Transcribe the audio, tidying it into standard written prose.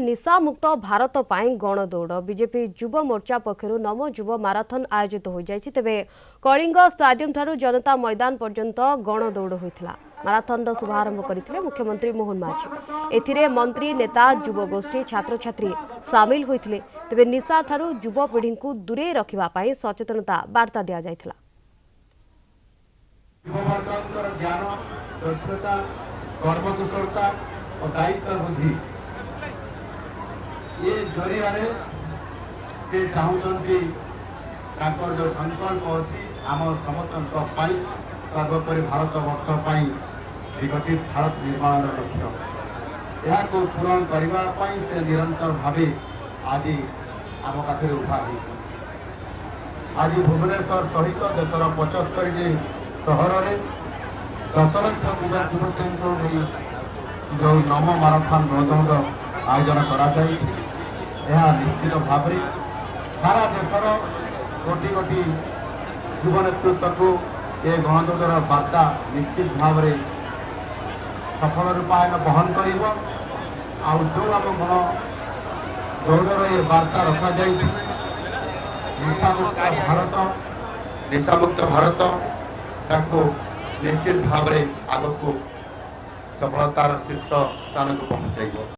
निशा मुक्त भारत पाई गणदौड़ बीजेपी युव मोर्चा पक्षर नमो युव माराथन आयोजित हो जाइछि। तेबे कलिंग स्टाडियम ठारू जनता मैदान पर्यंत गणदौड़ होइथिला। माराथन शुभारंभ करथिले मुख्यमंत्री मोहन माझी। एथिरे मंत्री नेता युवगोष्ठी छात्र छात्री सामिल होइथिले। तेबे निशा ठारू युव पीढ़ी को दूरे रखिबा पाई सचेतनता वार्ता दिया जाइथिला। ज्ञान दक्षता कर्मकुशलता और दायित्व बुद्धि ये जरिया से चाहते जो संकल्प अच्छी आम समस्त सर्वोपरि भारत वर्ष विकसित भारत निर्माण लक्ष्य यह पूरण करने से निरंतर भाव आज आम पाखे उभा आज भुवनेश्वर सहित देशर 75 सहर में 10 लाख युवक जो नमो माराथन गणदौड़ आयोजन कर निश्चित भाव सारा देशर कोटि कोटि युव नेतृत्व को ये गणदौड़ बार्ता निश्चित भाव सफल रूपायन बहन कर जो आम गणदौड़ ये बार्ता रखा निशामुक्त भारत ताको निश्चित भाव आग को सफलतार शीर्ष स्थान को पहुंचाइब।